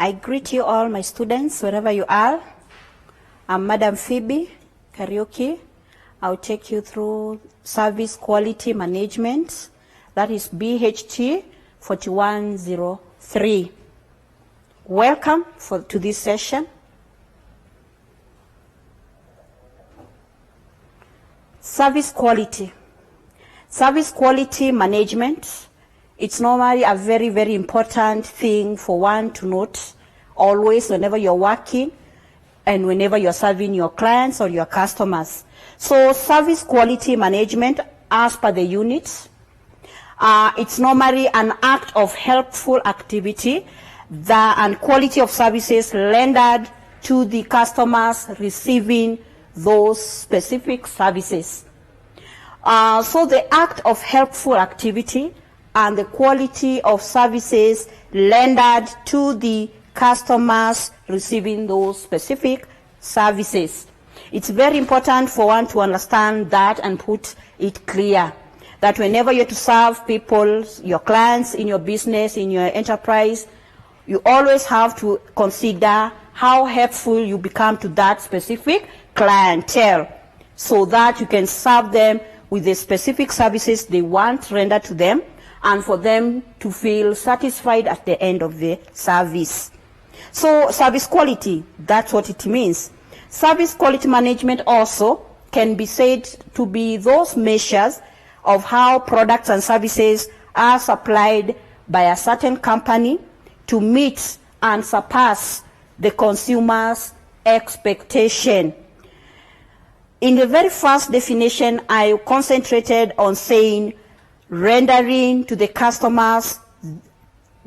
I greet you all, my students, wherever you are. I'm Madam Phoebe Kariuki. I'll take you through Service Quality Management, that is BHT 4103. Welcome to this session. Service quality. Service quality management, it's normally a very, very important thing for one to note always whenever you're working and whenever you're serving your clients or your customers. So service quality management, as per the units, it's normally an act of helpful activity and quality of services rendered to the customers receiving those specific services. So the act of helpful activity and the quality of services rendered to the customers receiving those specific services. It's very important for one to understand that and put it clear that whenever you're to serve people, your clients in your business, in your enterprise, you always have to consider how helpful you become to that specific clientele so that you can serve them with the specific services they want rendered to them and for them to feel satisfied at the end of the service. So service quality, that's what it means. Service quality management also can be said to be those measures of how products and services are supplied by a certain company to meet and surpass the consumer's expectation. In the very first definition, I concentrated on saying rendering to the customers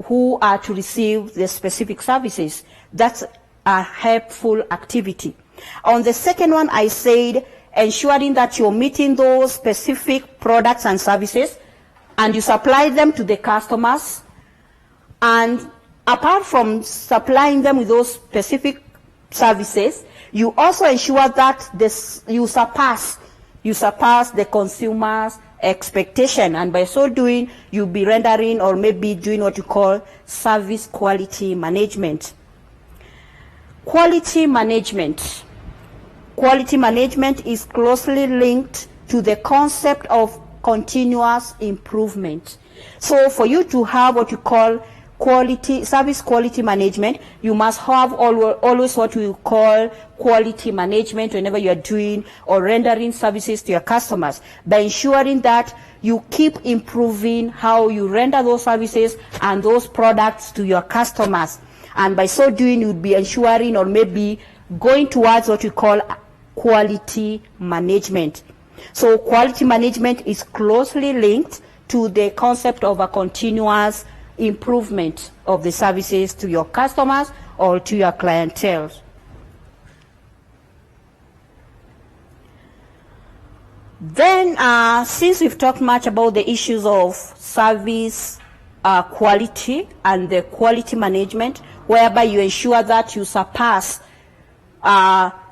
who are to receive the specific services. That's a helpful activity. On the second one, I said ensuring that you're meeting those specific products and services and you supply them to the customers. And apart from supplying them with those specific services, you also ensure that you surpass the consumer's expectation, and by so doing, you'll be rendering or maybe doing what you call service quality management. Quality management. Quality management is closely linked to the concept of continuous improvement. So for you to have what you call service quality management, you must have always what we call quality management whenever you are doing or rendering services to your customers, by ensuring that you keep improving how you render those services and those products to your customers. And by so doing, you'd be ensuring or maybe going towards what we call quality management. So quality management is closely linked to the concept of a continuous improvement of the services to your customers or to your clientele. Then, since we've talked much about the issues of service quality and the quality management, whereby you ensure that you surpass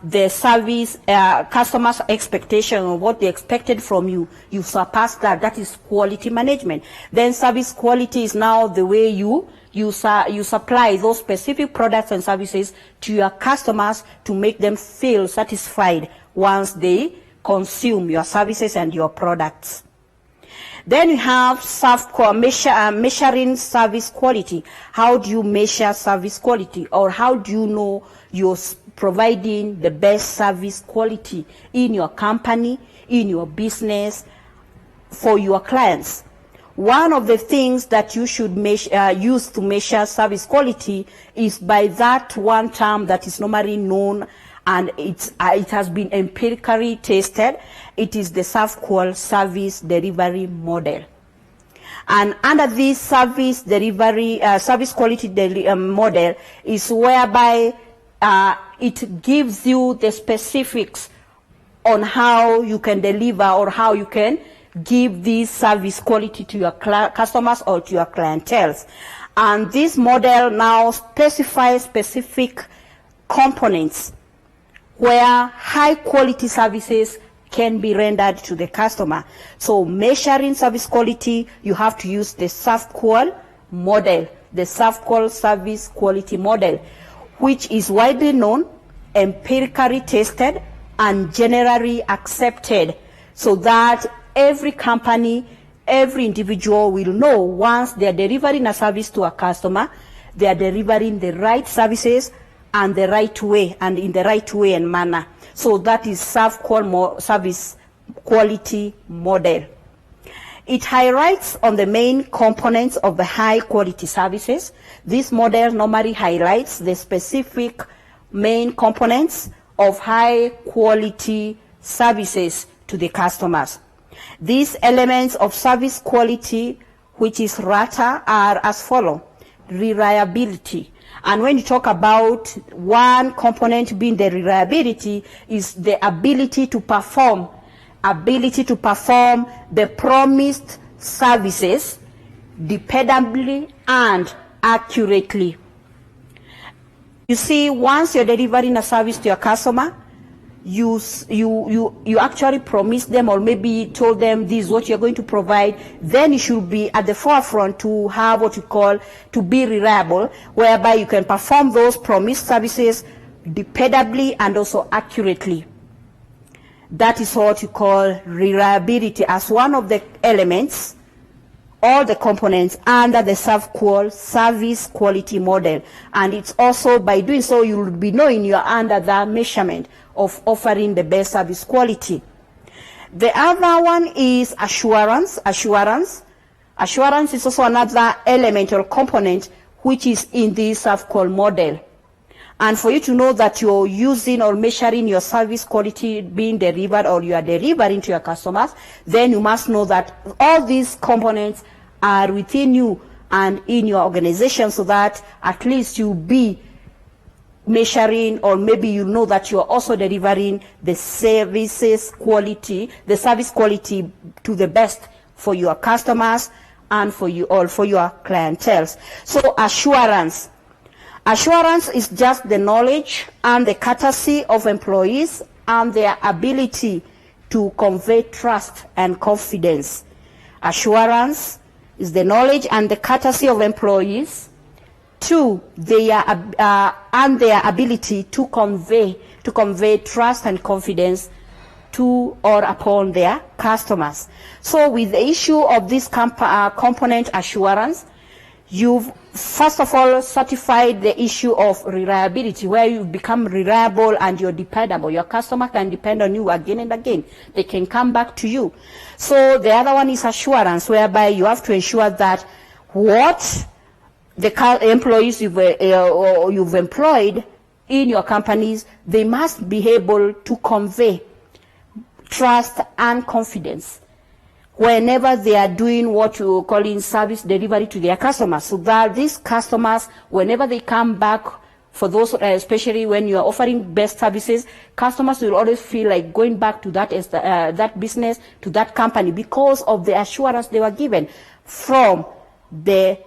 the service customers' expectation of what they expected from you, you surpass that. That is quality management. Then service quality is now the way you supply those specific products and services to your customers to make them feel satisfied once they consume your services and your products. Then you have measuring service quality. How do you measure service quality, or how do you know you're providing the best service quality in your company, in your business, for your clients? One of the things that you should use to measure service quality is by that one term that is normally known, and it has been empirically tested. It is the ServQual service delivery model. And under this service quality model is whereby it gives you the specifics on how you can deliver or how you can give this service quality to your customers or to your clientele. And this model now specifies specific components where high quality services can be rendered to the customer. So measuring service quality, you have to use the ServQual model the SAFCOL service quality model, which is widely known, empirically tested, and generally accepted, so that every company, every individual will know once they are delivering a service to a customer, they are delivering the right services and the right way, and in the right way and manner. So that is SAFCOL service quality model. It highlights on the main components of the high quality services. This model normally highlights the specific main components of high quality services to the customers. These elements of service quality, which is RATA, are as follows: reliability. And when you talk about one component being the reliability, is the ability to perform the promised services dependably and accurately. You see, once you're delivering a service to your customer, you actually promise them, or maybe told them this is what you're going to provide, then you should be at the forefront to have what you call to be reliable, whereby you can perform those promised services dependably and also accurately. That is what you call reliability as one of the elements, all the components under the SAFCOL service quality model. And it's also, by doing so, you will be knowing you're under the measurement of offering the best service quality. The other one is assurance. Assurance is also another element or component which is in the SAFCOL model. And for you to know that you're using or measuring your service quality being delivered, or you are delivering to your customers, then you must know that all these components are within you and in your organization, so that at least you be measuring, or maybe you know that you're also delivering the services quality, the service quality to the best for your customers and for you all, for your clientele. So assurance. Assurance is just the knowledge and the courtesy of employees and their ability to convey trust and confidence. Assurance is the knowledge and the courtesy of employees to their and their ability to convey trust and confidence to or upon their customers. So with the issue of this component assurance, you've first of all certified the issue of reliability, where you become reliable and you're dependable. Your customer can depend on you again and again. They can come back to you. So the other one is assurance, whereby you have to ensure that what the employees you've employed in your companies, they must be able to convey trust and confidence whenever they are doing what you call in service delivery to their customers, so that these customers, whenever they come back for those, especially when you are offering best services, customers will always feel like going back to that business, to that company, because of the assurance they were given from the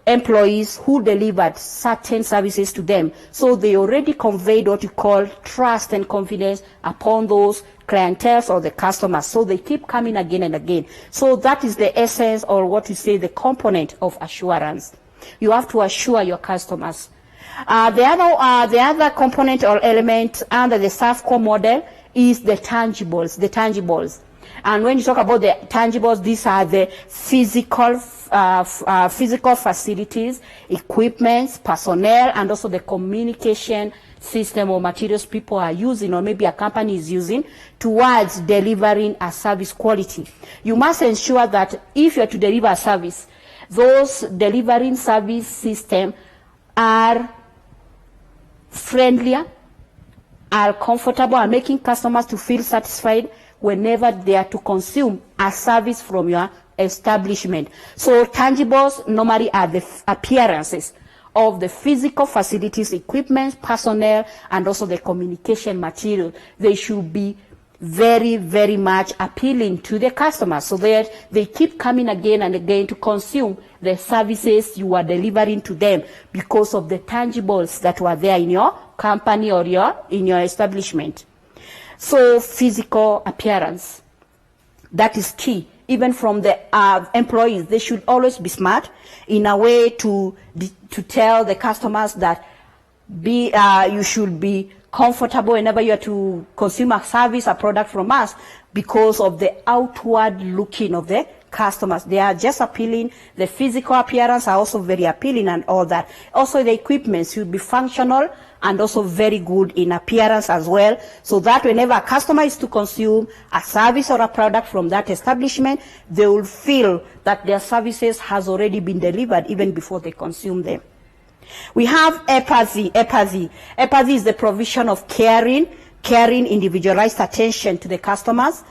employees who delivered certain services to them. So they already conveyed what you call trust and confidence upon those clientele or the customers. So they keep coming again and again. So that is the essence, or what you say, the component of assurance. You have to assure your customers. The other component or element under the SAFCOL model is the tangibles. The tangibles. And when you talk about the tangibles, these are the physical facilities, equipments, personnel, and also the communication system or materials people are using, or maybe a company is using, towards delivering a service quality. You must ensure that if you are to deliver a service, those delivering service systems are friendlier, are comfortable, are making customers to feel satisfied whenever they are to consume a service from your establishment. So tangibles normally are the appearances of the physical facilities, equipment, personnel, and also the communication material. They should be very, very much appealing to the customers, so that they keep coming again and again to consume the services you are delivering to them, because of the tangibles that were there in your company or in your establishment. So physical appearance, that is key even from the employees. They should always be smart in a way to tell the customers that you should be comfortable whenever you are to consume a service, a product from us, because of the outward looking of the customers. They are just appealing. The physical appearance are also very appealing and all that. Also, the equipment should be functional and also very good in appearance as well, so that whenever a customer is to consume a service or a product from that establishment, they will feel that their services has already been delivered even before they consume them. We have empathy. Empathy is the provision of caring, individualized attention to the customers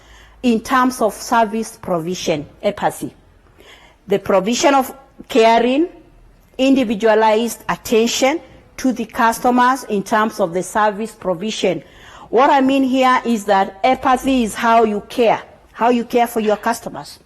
in terms of service provision. Empathy. The provision of caring, individualized attention to the customers in terms of the service provision. What I mean here is that empathy is how you care for your customers.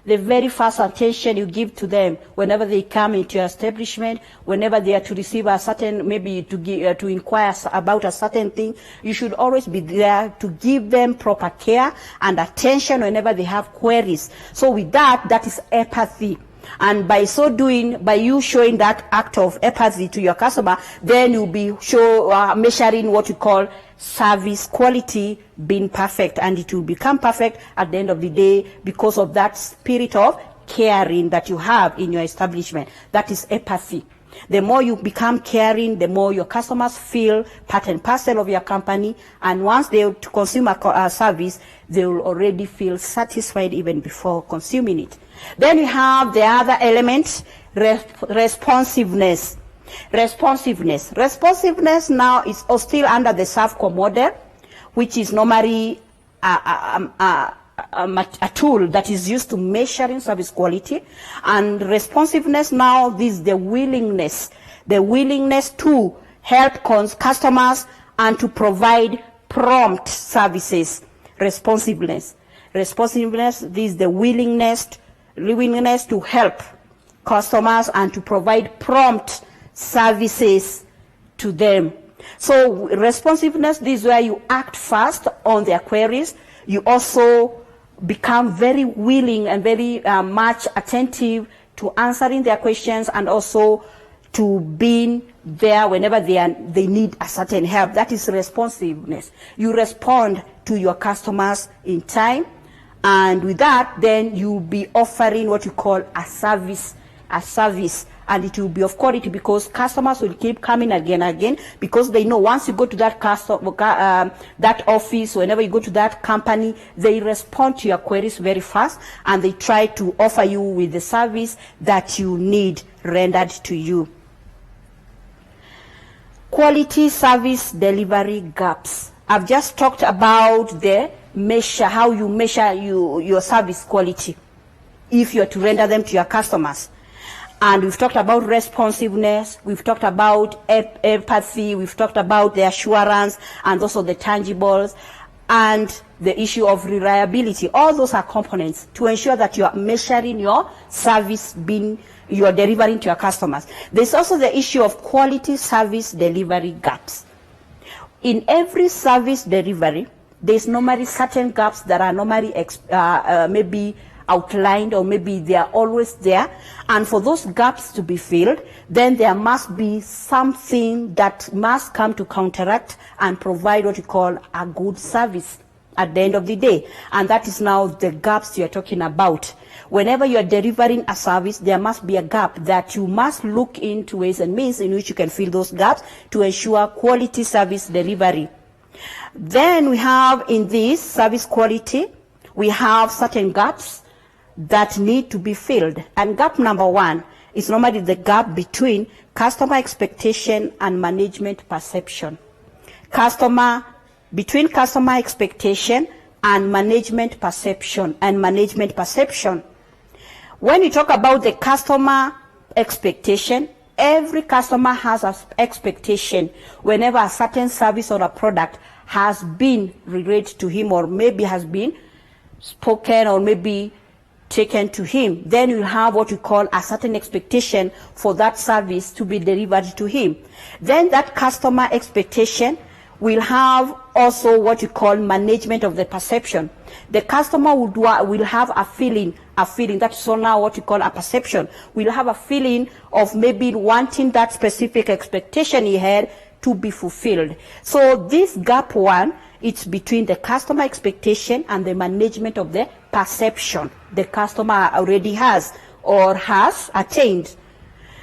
The very first attention you give to them whenever they come into your establishment, whenever they are to receive a certain, maybe to inquire about a certain thing, you should always be there to give them proper care and attention whenever they have queries. So with that is empathy. And by so doing, by you showing that act of empathy to your customer, then you'll be measuring what we call service quality being perfect, and it will become perfect at the end of the day because of that spirit of caring that you have in your establishment. That is empathy. The more you become caring, the more your customers feel part and parcel of your company, and once they consume a service, they will already feel satisfied even before consuming it. Then you have the other element, responsiveness. Responsiveness now is still under the SAFCO model, which is normally a tool that is used to measuring service quality. And responsiveness now, this is the willingness to help customers and to provide prompt services. Responsiveness, this is the willingness to help customers and to provide prompt services to them. So responsiveness, this is where you act fast on their queries. You also become very willing and very much attentive to answering their questions, and also to being there whenever they need a certain help. That is responsiveness. You respond to your customers in time, and with that, then you'll be offering what you call a service, and it will be of quality, because customers will keep coming again, because they know once you go to that that office, whenever you go to that company, they respond to your queries very fast, and they try to offer you with the service that you need rendered to you. Quality service delivery gaps. I've just talked about how you measure your service quality if you're to render them to your customers. And we've talked about responsiveness, we've talked about empathy, we've talked about the assurance, and also the tangibles, and the issue of reliability. All those are components to ensure that you are measuring your service you are delivering to your customers. There's also the issue of quality service delivery gaps. In every service delivery, there's normally certain gaps that are normally maybe outlined, or maybe they are always there. And for those gaps to be filled, then there must be something that must come to counteract and provide what you call a good service at the end of the day. And that is now the gaps you're talking about. Whenever you're delivering a service, there must be a gap that you must look into ways and means in which you can fill those gaps to ensure quality service delivery. Then we have, in this service quality, we have certain gaps that need to be filled. And gap number one is normally the gap between customer expectation and management perception. Between customer expectation and management perception. When you talk about the customer expectation, every customer has an expectation whenever a certain service or a product has been related to him, or maybe has been spoken, or maybe taken to him. Then you have what we call a certain expectation for that service to be delivered to him. Then that customer expectation we'll have also what you call management of the perception. The customer will have a feeling, that's so now what you call a perception. We'll have a feeling of maybe wanting that specific expectation he had to be fulfilled. So this gap one, it's between the customer expectation and the management of the perception the customer already has or has attained.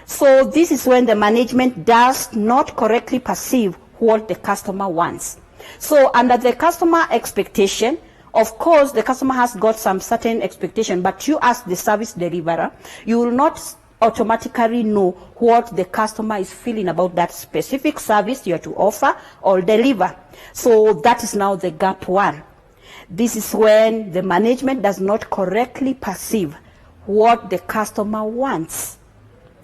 So this is when the management does not correctly perceive what the customer wants. So under the customer expectation, of course, the customer has got some certain expectation, but you as the service deliverer, you will not automatically know what the customer is feeling about that specific service you are to offer or deliver. So that is now the gap one. This is when the management does not correctly perceive what the customer wants.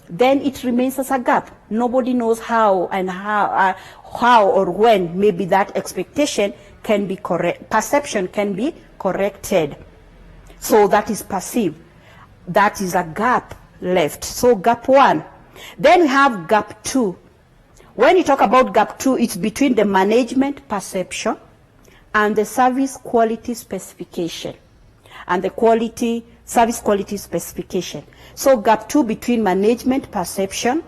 Then it remains as a gap. Nobody knows how or when maybe that expectation can be perception can be corrected. So that is perceived. That is a gap left. So gap one. Then we have gap two. When you talk about gap two, it's between the management perception and the service quality specification and the service quality specification. So gap two between management perception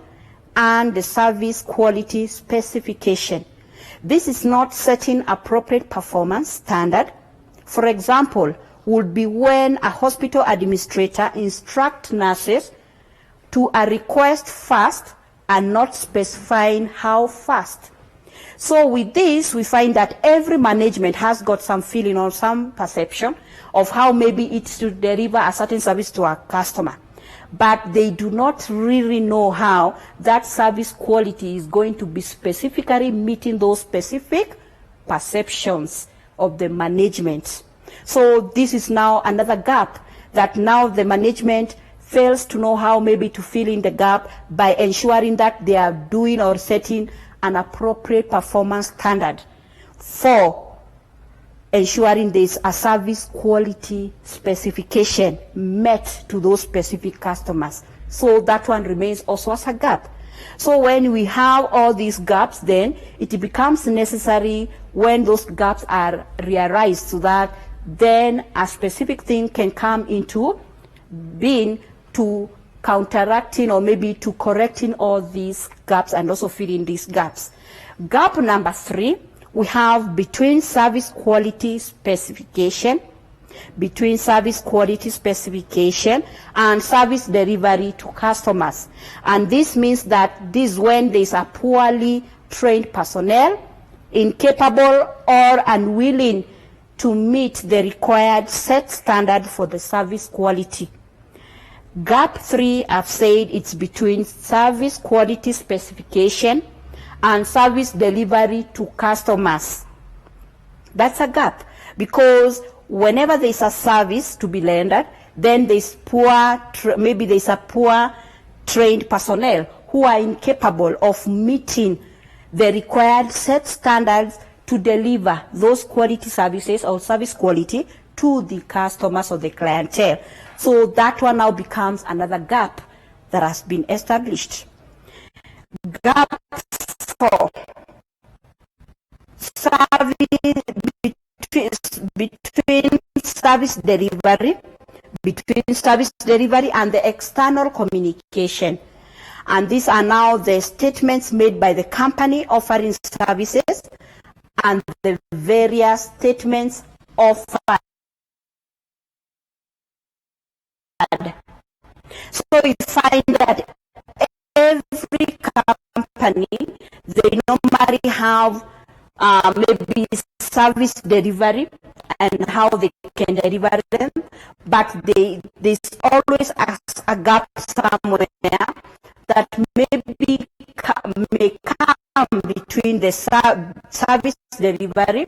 and the service quality specification. This is not setting appropriate performance standard. For example, would be when a hospital administrator instructs nurses to a request fast and not specifying how fast. So with this, we find that every management has got some feeling or some perception of how maybe it's to deliver a certain service to a customer. But they do not really know how that service quality is going to be specifically meeting those specific perceptions of the management. So this is now another gap that now the management fails to know how maybe to fill in the gap by ensuring that they are doing or setting an appropriate performance standard for ensuring there's a service quality specification met to those specific customers. So that one remains also as a gap. So when we have all these gaps, then it becomes necessary when those gaps are realized so that then a specific thing can come into being to counteracting or maybe to correcting all these gaps and also filling these gaps. Gap number three, we have between service quality specification and service delivery to customers. And this means that this is when there is a poorly trained personnel, incapable or unwilling to meet the required set standard for the service quality. Gap three, I've said it's between service quality specification and service delivery to customers. That's a gap because whenever there's a service to be rendered, then there's maybe there's a poor trained personnel who are incapable of meeting the required set standards to deliver those quality services or service quality to the customers or the clientele. So that one now becomes another gap that has been established. Gap four, between service delivery and the external communication. And these are now the statements made by the company offering services and the various statements offered. So we find that every company, they normally have maybe service delivery and how they can deliver them, but there's always a gap somewhere that may come between the service delivery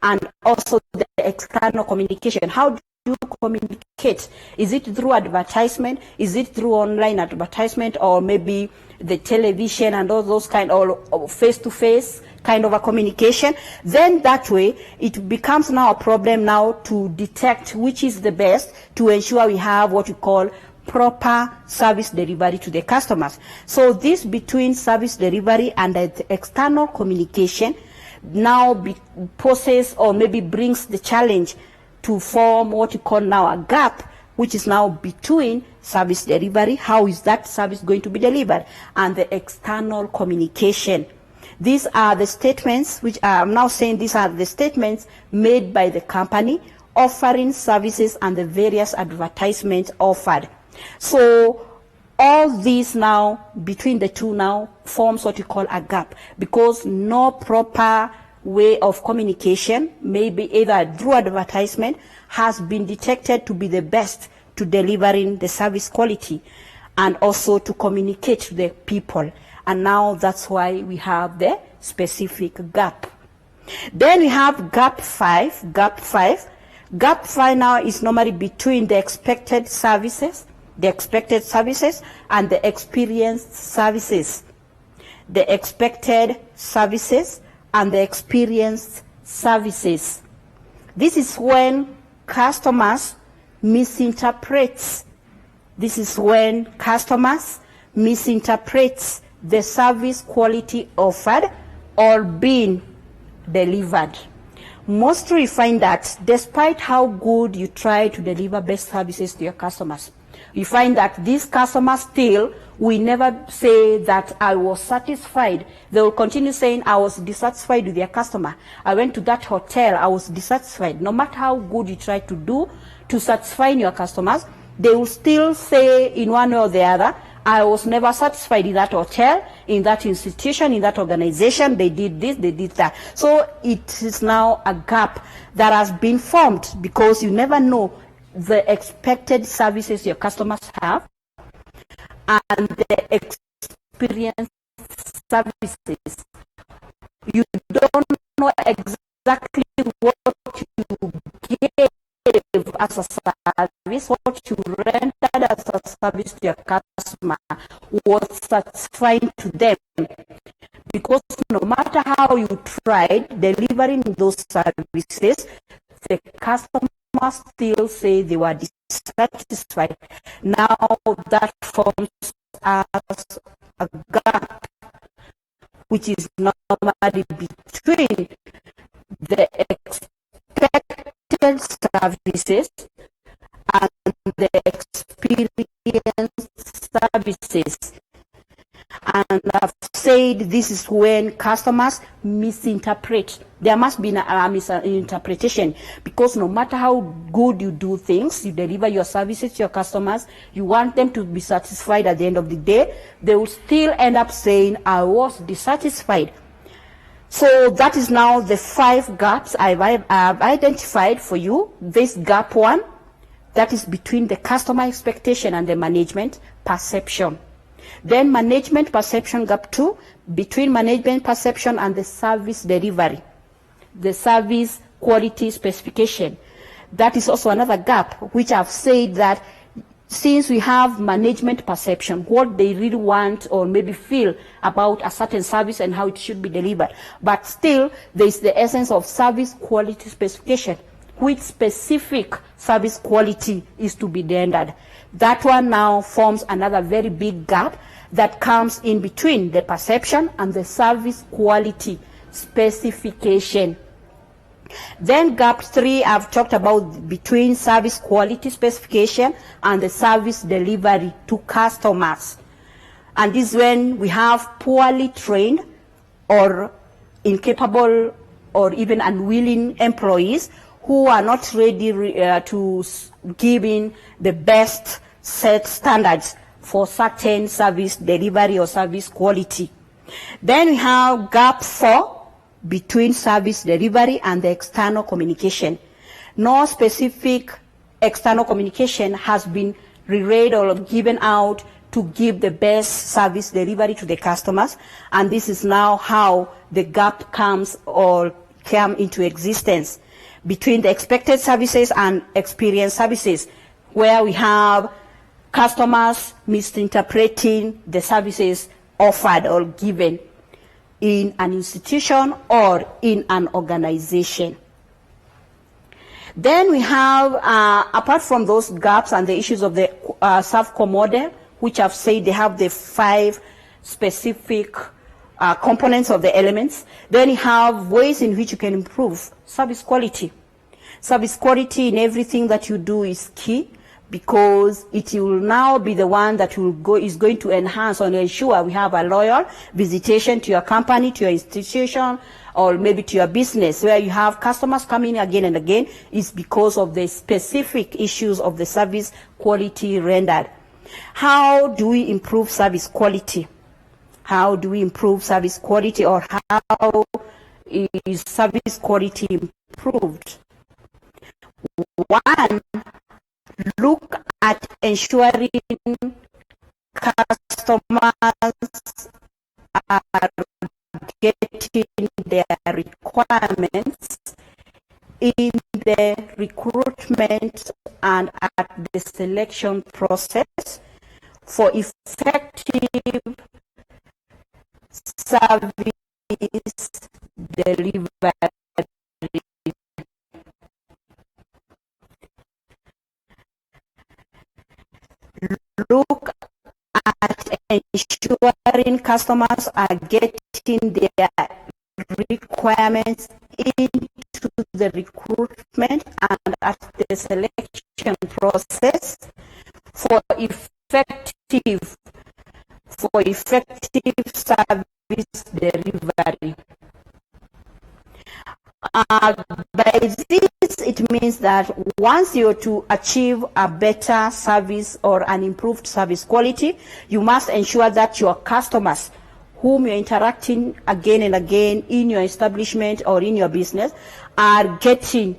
and also the external communication. How do you communicate? Is it through advertisement? Is it through online advertisement, or maybe the television and all those kind of face-to-face kind of a communication? Then that way it becomes now a problem now to detect which is the best to ensure we have what you call proper service delivery to the customers. So this between service delivery and the external communication, now poses or maybe brings the challenge to form what you call now a gap, which is now between service delivery, how is that service going to be delivered, and the external communication. These are the statements, which I'm now saying these are the statements made by the company offering services and the various advertisements offered. So all these now, between the two now, forms what you call a gap, because no proper way of communication, maybe either through advertisement, has been detected to be the best to delivering the service quality and also to communicate to the people. And now that's why we have the specific gap. Then we have gap 5. Gap 5 now is normally between the expected services and the experienced services. The expected services and the experienced services. This is when customers misinterpret. This is when customers misinterpret the service quality offered or being delivered. Mostly we find that despite how good you try to deliver best services to your customers, you find that these customers still will never say that I was satisfied. They will continue saying I was dissatisfied with their customer. I went to that hotel, I was dissatisfied. No matter how good you try to do to satisfy your customers, they will still say in one way or the other, I was never satisfied in that hotel, in that institution, in that organization. They did this, they did that. So it is now a gap that has been formed because you never know the expected services your customers have and the experienced services. You don't know exactly what you gave as a service, what you rendered as a service to your customer was satisfying to them, because no matter how you tried delivering those services, the customer still say they were dissatisfied. Now that forms as a gap, which is normally between the expected services and the experienced services. And I've said this is when customers misinterpret. There must be a misinterpretation, because no matter how good you do things, you deliver your services to your customers, you want them to be satisfied at the end of the day, they will still end up saying, I was dissatisfied. So that is now the 5 gaps I've identified for you. This gap 1, that is between the customer expectation and the management perception. Then management perception gap 2, between management perception and the service delivery, the service quality specification. That is also another gap, which I've said that since we have management perception, what they really want or maybe feel about a certain service and how it should be delivered, but still there is the essence of service quality specification, which specific service quality is to be rendered. That one now forms another very big gap that comes in between the perception and the service quality specification. Then gap 3, I've talked about between service quality specification and the service delivery to customers. And this is when we have poorly trained or incapable or even unwilling employees who are not ready to give in the best set standards for certain service delivery or service quality. Then we have gap 4, between service delivery and the external communication. No specific external communication has been relayed or given out to give the best service delivery to the customers, and this is now how the gap comes or came into existence between the expected services and experienced services, where we have customers misinterpreting the services offered or given in an institution or in an organization. Then we have, apart from those gaps and the issues of the SAFCO model, which I've said they have the 5 specific components of the elements. Then you have ways in which you can improve service quality. Service quality in everything that you do is key, because it will now be the one that is going to enhance and ensure we have a loyal visitation to your company, to your institution, or maybe to your business, where you have customers coming again and again, is because of the specific issues of the service quality rendered. How do we improve service quality? How do we improve service quality, or how is service quality improved? One, look at ensuring customers are getting their requirements in the recruitment and at the selection process for effective service delivery. Look at ensuring customers are getting their requirements into the recruitment and at the selection process for effective service delivery. By this, it means that once you're to achieve a better service or an improved service quality, you must ensure that your customers whom you're interacting again and again in your establishment or in your business are getting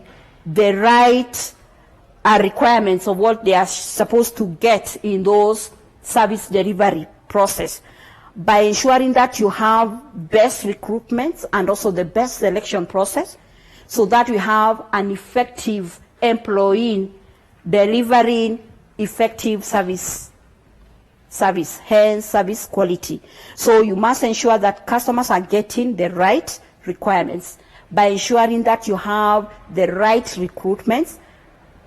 the right requirements of what they are supposed to get in those service delivery process, by ensuring that you have best recruitment and also the best selection process, so that we have an effective employee delivering effective service, hence service quality. So you must ensure that customers are getting the right requirements by ensuring that you have the right recruitments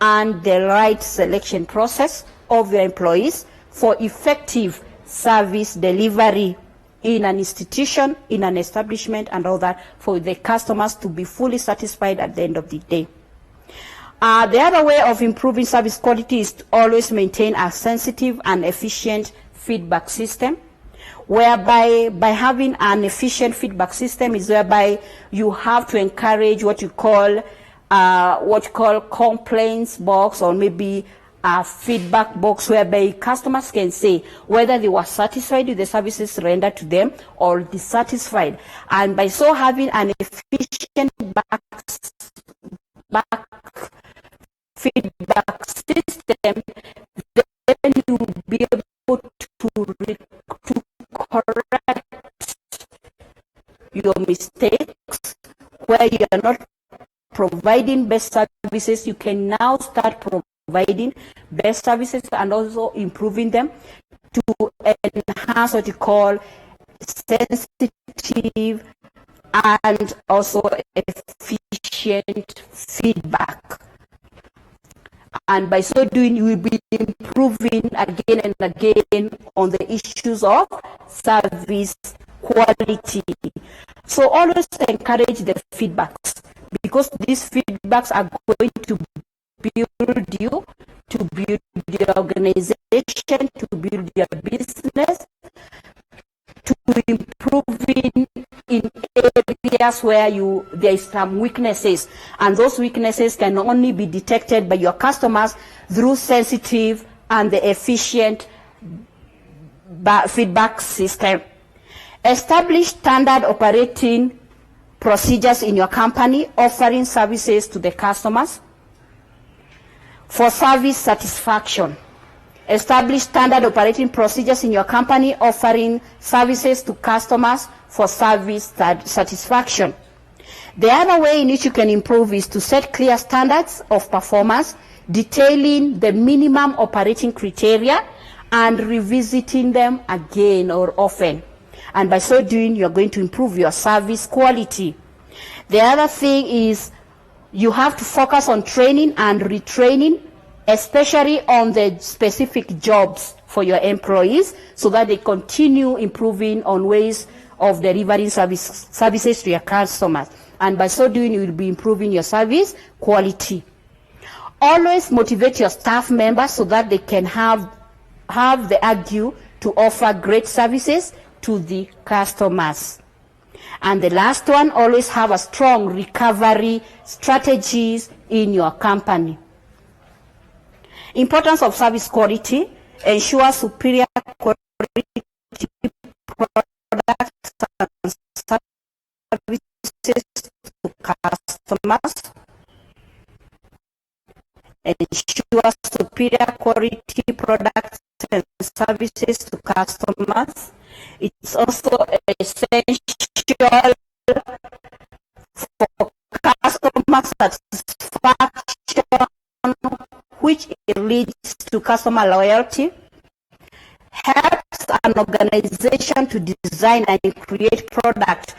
and the right selection process of your employees for effective service delivery in an institution, in an establishment, and all that, for the customers to be fully satisfied at the end of the day. The other way of improving service quality is to always maintain a sensitive and efficient feedback system, whereby by having an efficient feedback system is whereby you have to encourage what you call complaints box, or maybe a feedback box, whereby customers can say whether they were satisfied with the services rendered to them or dissatisfied. And by so having an efficient back feedback system, then you will be able to correct your mistakes where you are not providing best services. You can now start providing best services and also improving them to enhance what you call sensitive and also efficient feedback. And by so doing, you will be improving again and again on the issues of service quality. So always encourage the feedbacks, because these feedbacks are going to build you, to build your organization, to build your business, to improving in areas where there is some weaknesses, and those weaknesses can only be detected by your customers through sensitive and the efficient feedback system. Establish standard operating procedures in your company, offering services to the customers for service satisfaction. Establish standard operating procedures in your company, offering services to customers for service satisfaction. The other way in which you can improve is to set clear standards of performance, detailing the minimum operating criteria and revisiting them again or often. And by so doing, you're going to improve your service quality. The other thing is you have to focus on training and retraining, especially on the specific jobs for your employees, so that they continue improving on ways of delivering services to your customers. And by so doing, you will be improving your service quality. Always motivate your staff members so that they can have the urge to offer great services to the customers. And the last one, always have a strong recovery strategies in your company. Importance of service quality: ensure superior quality products and services to customers. Ensure superior quality products and services to customers. It's also essential for customer satisfaction, which leads to customer loyalty. Helps an organization to design and create products